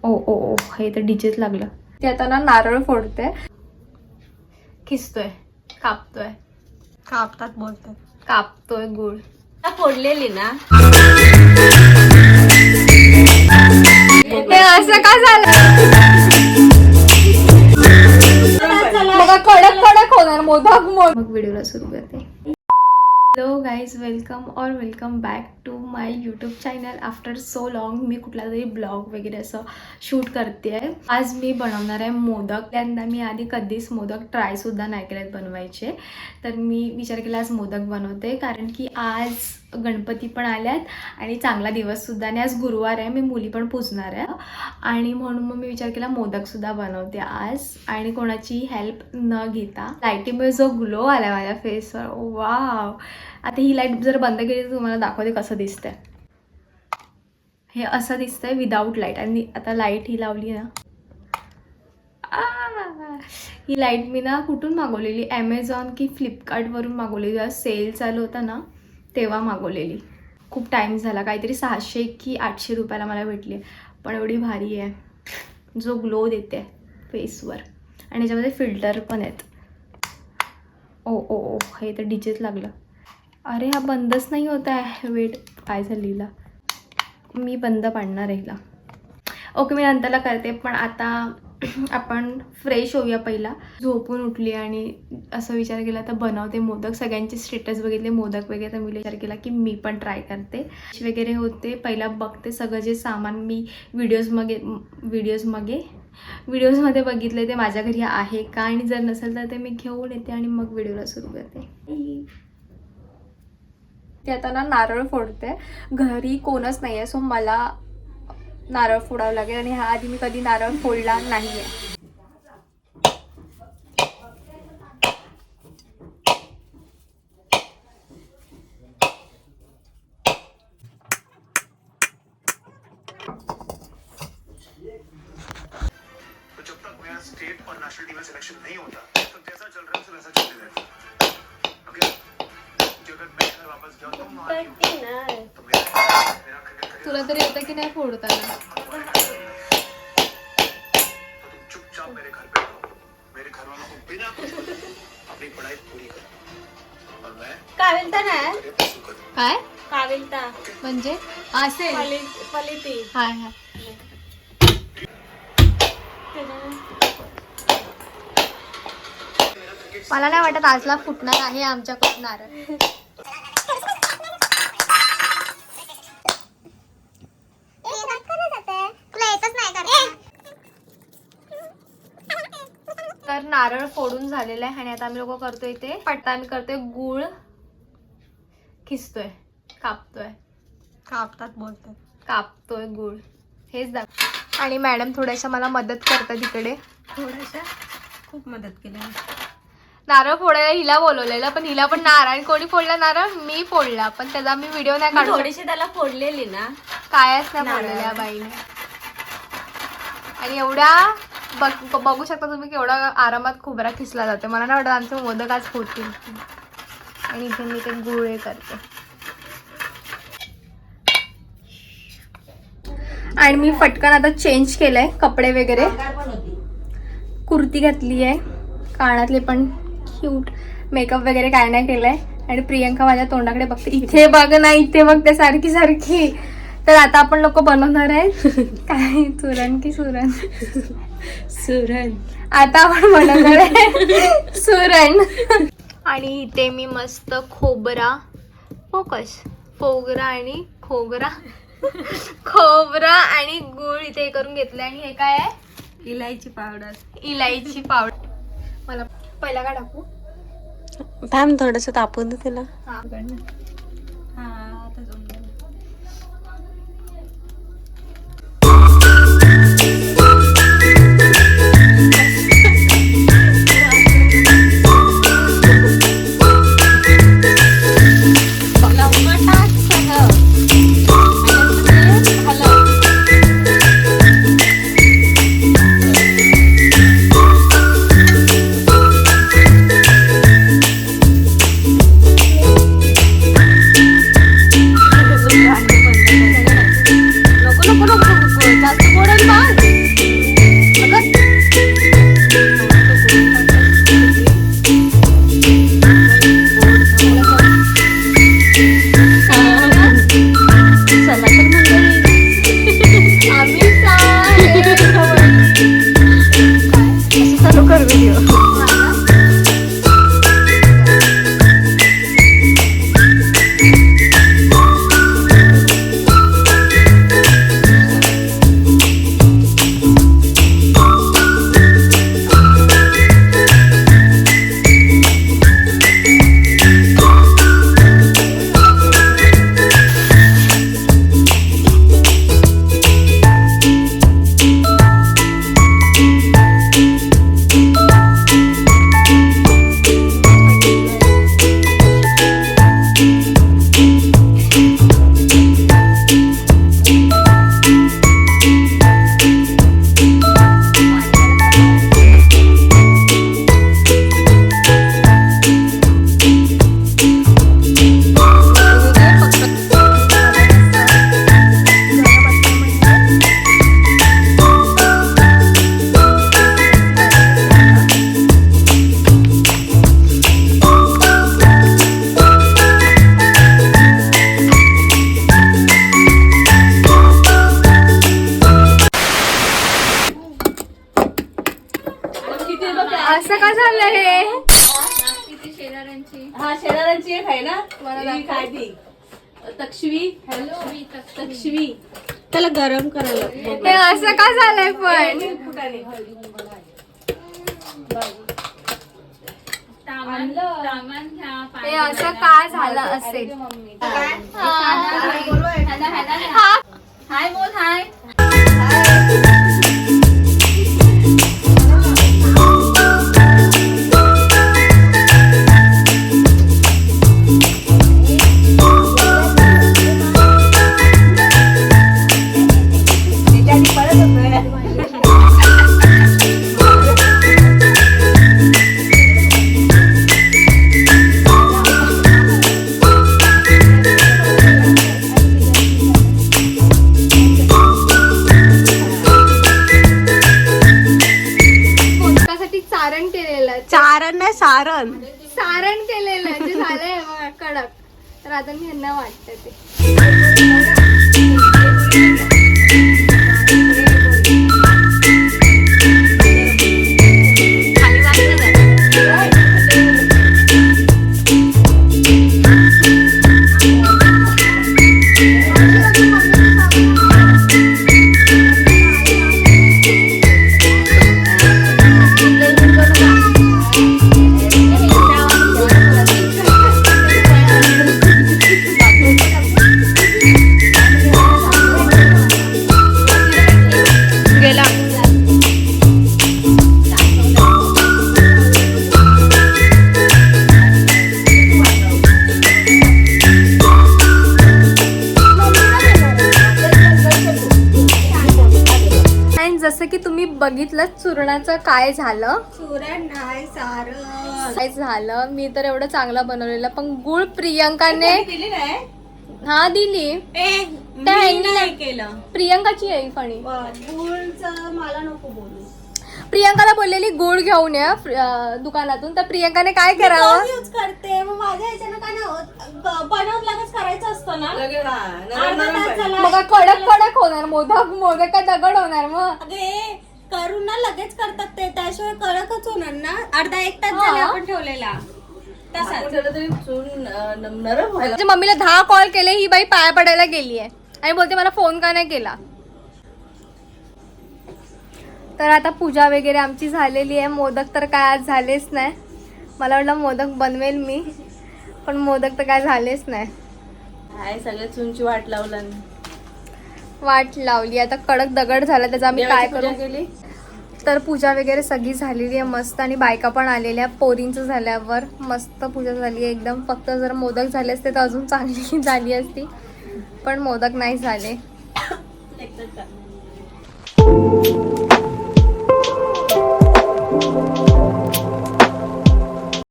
ओ ओ ओ हे तर डीजेच लागलं. ते आता ना नारळ फोडते, खिसतोय, कापतोय, कापतात बोलतात, कापतोय गुळ फोडलेली ना. हे असं का झालं? मग कडक कडक होणार मोदक. मग व्हिडिओला सुरू करते. Hello guys, welcome back to my YouTube channel. After so long मी कुठला तरी ब्लॉग वगैरे असं शूट करते आहे. आज मी बनवणार आहे मोदक. त्यानंतर मी आधी कधीच मोदक ट्रायसुद्धा नाही केलेत बनवायचे, तर मी विचार केला आज मोदक बनवते. कारण की आज गणपती पण आल्यात आणि चांगला दिवससुद्धा, आणि आज गुरुवार आहे, मी मुली पण पूजणार आहे, आणि म्हणून मग मी विचार केला मोदकसुद्धा बनवते आज, आणि कोणाची हेल्प न घेता. लाईटीमुळे जो ग्लो आला माझ्या फेसवर, वाव. आता ही लाईट जर बंद केली तर तुम्हाला दाखवते कसं दिसतंय. हे असं दिसतंय विदाऊट लाईट, आणि आता लाईट ही लावली ना. ही लाईट मी ना कुठून मागवलेली, ॲमेझॉन की फ्लिपकार्टवरून मागवलेली. सेल चालू होता ना तेव्हा मागवलेली. खूप टाईम झाला, काहीतरी 600 की 800 रुपयाला मला भेटली, पण एवढी भारी आहे, जो ग्लो देते फेसवर, आणि याच्यामध्ये फिल्टर पण आहेत. ओ ओ ओ हे तर डीजेच लागलं. अरे हा बंदच नाही होत आहे. वेट, काय झालं हिला? मी बंद पाडणार आहे हिला. ओके, मी नंतरला करते, पण आता आपण फ्रेश होऊया. पहिला झोपून उठली आणि असं विचार केला तर बनवते मोदक. सगळ्यांचे स्टेटस बघितले मोदक वगैरे, तर मी विचार केला की मी पण ट्राय करते वगैरे होते. पहिला बघते सगळं जे सामान मी व्हिडिओजमध्ये बघितले ते माझ्या घरी आहे का, आणि जर नसेल तर ते मी घेऊन येते आणि मग व्हिडिओला सुरू करते. ते आता ना नारळ फोडते. घरी कोणच नाही आहे, सो मला नारळ फोडावं लागेल, आणि ह्या आधी मी कधी नारळ फोडला नाही आहे. जब तक मेरा स्टेट और नेशनल टीम में सिलेक्शन नहीं होता तो जैसा चल रहा है वैसा चलते रहेगा. ओके, अगर मैं घर वापस गया तो मेरा क्रिकेट तुला तरी येतं की नाही फोडताना? तो तुम चुपचाप मेरे घर पे रहो. मेरे घर वालों को बिना कुछ बोले अपनी पढ़ाई पूरी करो और मैं काविलता ना, काय काविलता म्हणजे असेल फलिती. हाय हाय. मला नाही वाटत आजला फुटणार आहे आमच्याकडून नारळ. तर नारळ फोडून झालेलं आहे, आणि आता आम्ही लोक करतोय ते पट्टा. आम्ही करतोय गुळ खिसतोय, कापतोय, कापतात बोलतात, कापतोय गुळ. हेच दाखव. आणि मॅडम थोड्याशा मला मदत करतात तिकडे, थोड्याशा खूप मदत केली. नारळ फोडायला हिला बोलवलेलं, पण हिला पण नारळ कोणी फोडला? नारळ मी फोडला, पण त्याचा मी व्हिडिओ नाही काढू. थोडीशी त्याला फोडलेली ना, कायच नाही फोडलेल्या बाईने. आणि एवढ्या बघू शकता तुम्ही केवढा आरामात खोबरा खिसला जातो. मला नाही वाटत आमचे मोदक आज फोडतील. आणि इथे मी ते गुळ करते. आणि मी फटकन आता चेंज केलंय कपडे वगैरे, कुर्ती घातली आहे, कानातले पण क्यूट, मेकअप वगैरे काय नाही केलंय. आणि प्रियंका माझ्या तोंडाकडे बघते, इथे बघ ना, इथे बघते सारखी सारखी. तर आता आपण लोक बनवणार आहे काय, सुरण की सुरण? सुरण. आता आपण बनवणार आहे सुरण. आणि इथे मी मस्त खोबरा आणि खोबरा आणि गुळ इथे करून घेतले. आणि हे काय आहे? इलायची पावडर. इलायची पावडर. मला पहिला काय टाकू? थांब, थोडस तापू दे तिला. हा, जास्त गोड आहे. असं का झालं हे? हा शेजाऱ्यांची एक आहे ना मला ही काय ती तक्षवी. हॅलो तक्षवी. त्याला गरम करायला हे असं का झालंय पण? हे असं का झालं असेल? हाय बोल हाय. सारण केलेलं चारण नाही सारण. सारण केलेलं जे झालंय बघा कडक. तर आता मी ह्यांना वाटतं ते जसं की तुम्ही बघितलं चूरणाचं काय झालं. चूरण नाही सारण काय झालं, मी तर एवढं चांगलं बनवलेलं पण गुळ प्रियंकाने दिली नाही. हा दिली. मी नाही केलं. प्रियंकाची आहे फणी. गुळचं मला नको बोलू. प्रियंकाला बोललेली गुळ घेऊन या दुकानातून, तर प्रियंकाने काय करावं. यूज करते मग माझ्या ह्याच्यानं काय नाही बनवत लगेच करायचं असतं ना. अर्धा तास झाला. मग कडक कडक होणार मोदक. मोदक का दगड होणार मग. अगे करून ना लगेच करतात ते, त्याशिवाय कडकच होणार ना. अर्धा एक तास झाला आपण ठेवलेला म्हणजे मम्मीला 10 कॉल केले, ही बाई पाया पडायला गेली आहे आणि बोलते मला फोन का नाही केला. तर आता पूजा वगैरे आमची झालेली आहे. मोदक तर काय आज झालेच नाही. मला वाटलं मोदक बनवेल मी, पण मोदक तर काय झालेच नाही. काय सगळ्या चुनची वाट लावली आता कडक दगड झाला. त्याचा आम्ही काय करू. केली तर पूजा वगैरे सगळी झालेली आहे मस्त, आणि बायका पण आलेल्या. पोरींचं झाल्यावर मस्त पूजा झाली आहे एकदम. फक्त जर मोदक झाले असते तर अजून चांगली झाली असती, पण मोदक नाही झाले.